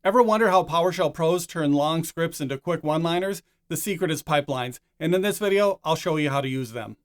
Ever wonder how PowerShell pros turn long scripts into quick one-liners? The secret is pipelines, and in this video, I'll show you how to use them.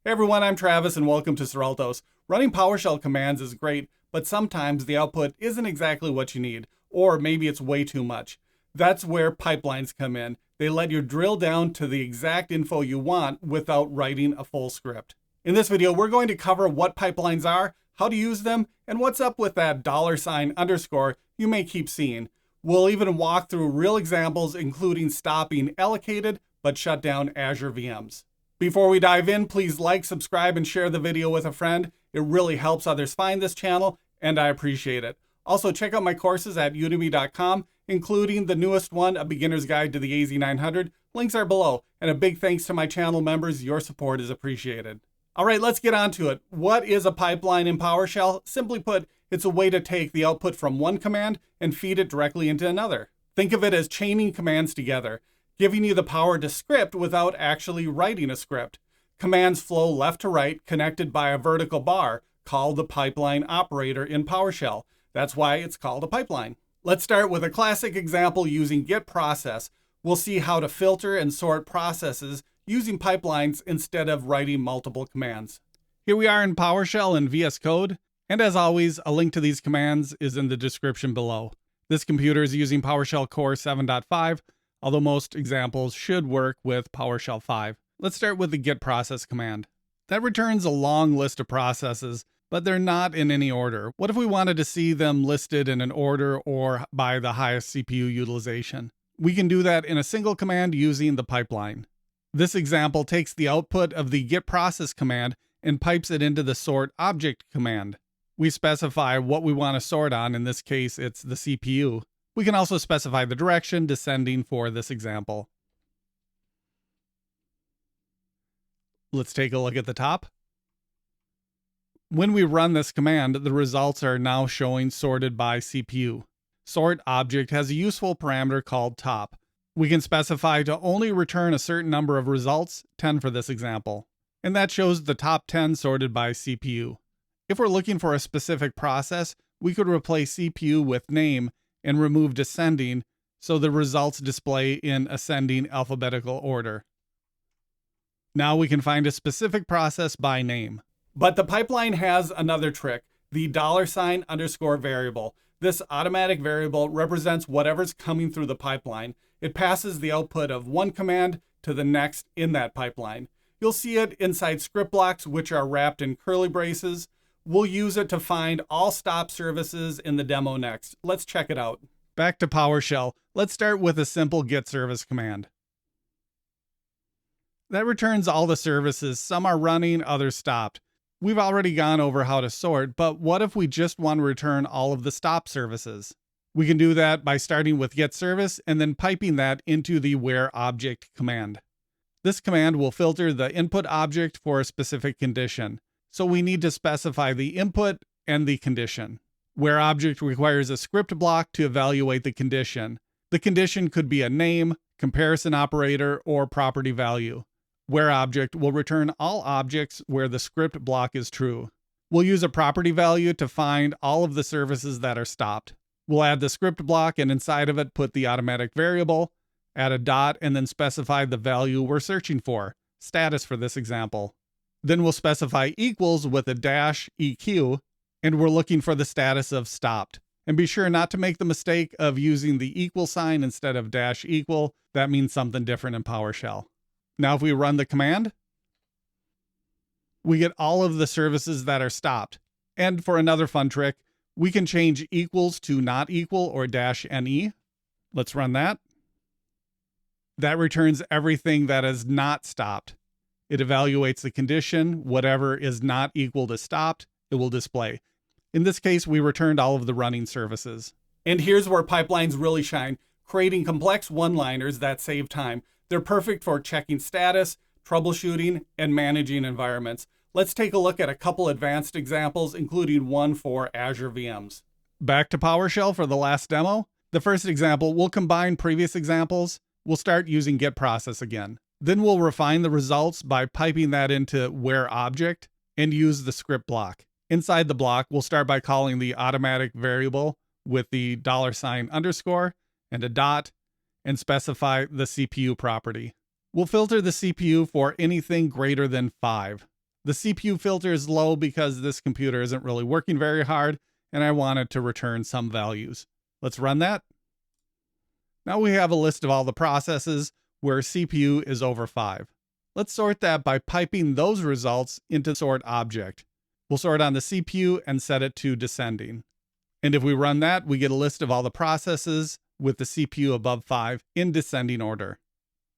Hey everyone, I'm Travis and welcome to Seraltos. Running PowerShell commands is great, but sometimes the output isn't exactly what you need, or maybe it's way too much. That's where pipelines come in. They let you drill down to the exact info you want without writing a full script. In this video, we're going to cover what pipelines are, how to use them, and what's up with that $_ you may keep seeing. We'll even walk through real examples, including stopping allocated but shut down Azure VMs. Before we dive in, please like, subscribe, and share the video with a friend. It really helps others find this channel, and I appreciate it. Also, check out my courses at udemy.com, including the newest one, A Beginner's Guide to the AZ900. Links are below, and a big thanks to my channel members. Your support is appreciated. All right, let's get on to it. What is a pipeline in PowerShell? Simply put, it's a way to take the output from one command and feed it directly into another. Think of it as chaining commands together, giving you the power to script without actually writing a script. Commands flow left to right, connected by a vertical bar, called the pipeline operator in PowerShell. That's why it's called a pipeline. Let's start with a classic example using get process. We'll see how to filter and sort processes using pipelines instead of writing multiple commands. Here we are in PowerShell in VS Code, and as always, a link to these commands is in the description below. This computer is using PowerShell Core 7.5, although most examples should work with PowerShell 5. Let's start with the get process command. That returns a long list of processes, but they're not in any order. What if we wanted to see them listed in an order or by the highest CPU utilization? We can do that in a single command using the pipeline. This example takes the output of the get process command and pipes it into the sort object command. We specify what we want to sort on. In this case, it's the CPU. We can also specify the direction, descending for this example. Let's take a look at the top. When we run this command, the results are now showing sorted by CPU. Sort object has a useful parameter called top. We can specify to only return a certain number of results, 10 for this example, and that shows the top 10 sorted by CPU. If we're looking for a specific process, we could replace CPU with name and remove descending so the results display in ascending alphabetical order. Now we can find a specific process by name. But the pipeline has another trick, the $_ variable. This automatic variable represents whatever's coming through the pipeline. It passes the output of one command to the next in that pipeline. You'll see it inside script blocks, which are wrapped in curly braces. We'll use it to find all stop services in the demo next. Let's check it out. Back to PowerShell. Let's start with a simple get service command. That returns all the services. Some are running, others stopped. We've already gone over how to sort, but what if we just want to return all of the stop services? We can do that by starting with get service and then piping that into the where object command. This command will filter the input object for a specific condition, so we need to specify the input and the condition. Where object requires a script block to evaluate the condition. The condition could be a name, comparison operator, or property value. Where object will return all objects where the script block is true. We'll use a property value to find all of the services that are stopped. We'll add the script block and inside of it put the automatic variable, add a dot, and then specify the value we're searching for, status for this example. Then we'll specify equals with a -eq, and we're looking for the status of stopped. And be sure not to make the mistake of using the equal sign instead of -equal. That means something different in PowerShell. Now if we run the command, we get all of the services that are stopped. And for another fun trick, we can change equals to not equal or -ne. Let's run that. That returns everything that is not stopped. It evaluates the condition. Whatever is not equal to stopped, it will display. In this case, we returned all of the running services. And here's where pipelines really shine, creating complex one-liners that save time. They're perfect for checking status, troubleshooting, and managing environments. Let's take a look at a couple advanced examples, including one for Azure VMs. Back to PowerShell for the last demo. The first example, we'll combine previous examples. We'll start using get process again. Then we'll refine the results by piping that into where object and use the script block. Inside the block, we'll start by calling the automatic variable with the $_ and a dot, and specify the CPU property. We'll filter the CPU for anything greater than 5. The CPU filter is low because this computer isn't really working very hard, and I want it to return some values. Let's run that. Now we have a list of all the processes where CPU is over 5. Let's sort that by piping those results into sort object. We'll sort on the CPU and set it to descending. And if we run that, we get a list of all the processes with the CPU above 5 in descending order.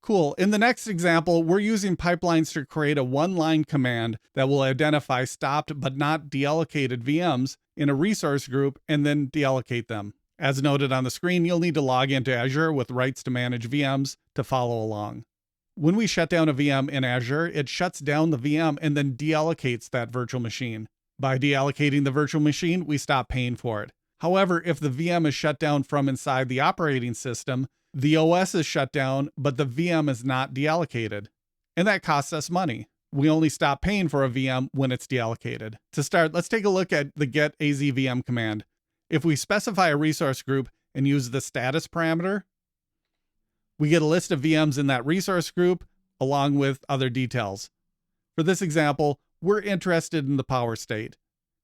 Cool. In the next example, we're using pipelines to create a one-line command that will identify stopped but not deallocated VMs in a resource group and then deallocate them. As noted on the screen, you'll need to log into Azure with rights to manage VMs to follow along. When we shut down a VM in Azure, it shuts down the VM and then deallocates that virtual machine. By deallocating the virtual machine, we stop paying for it. However, if the VM is shut down from inside the operating system, the OS is shut down, but the VM is not deallocated. And that costs us money. We only stop paying for a VM when it's deallocated. To start, let's take a look at the get azvm command. If we specify a resource group and use the status parameter, we get a list of VMs in that resource group along with other details. For this example, we're interested in the power state.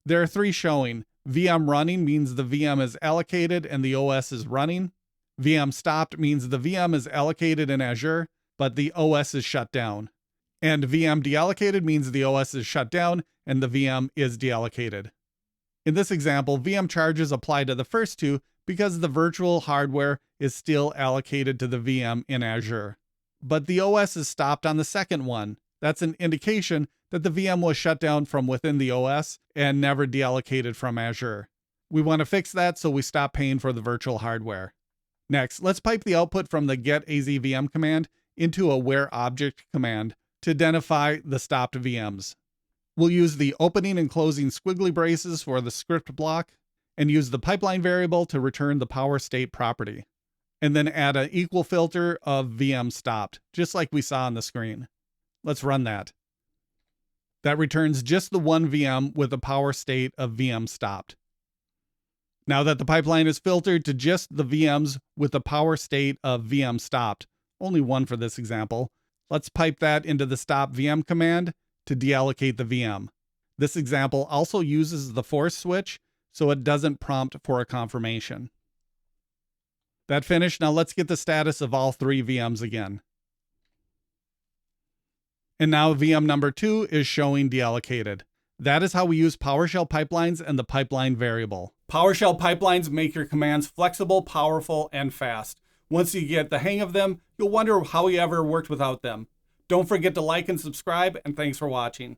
There are 3 showing. VM running means the VM is allocated and the OS is running. VM stopped means the VM is allocated in Azure, but the OS is shut down. And VM deallocated means the OS is shut down and the VM is deallocated. In this example, VM charges apply to the first 2 because the virtual hardware is still allocated to the VM in Azure. But the OS is stopped on the second one. That's an indication that the VM was shut down from within the OS and never deallocated from Azure. We want to fix that, so we stop paying for the virtual hardware. Next, let's pipe the output from the get azvm command into a where object command to identify the stopped VMs. We'll use the opening and closing squiggly braces for the script block and use the pipeline variable to return the power state property. And then add an equal filter of VM stopped, just like we saw on the screen. Let's run that. That returns just the one VM with a power state of VM stopped. Now that the pipeline is filtered to just the VMs with the power state of VM stopped, only one for this example, let's pipe that into the stop VM command to deallocate the VM. This example also uses the force switch, so it doesn't prompt for a confirmation. That finished. Now let's get the status of all 3 VMs again. And now VM number 2 is showing deallocated. That is how we use PowerShell pipelines and the pipeline variable. PowerShell pipelines make your commands flexible, powerful, and fast. Once you get the hang of them, you'll wonder how you ever worked without them. Don't forget to like and subscribe, and thanks for watching.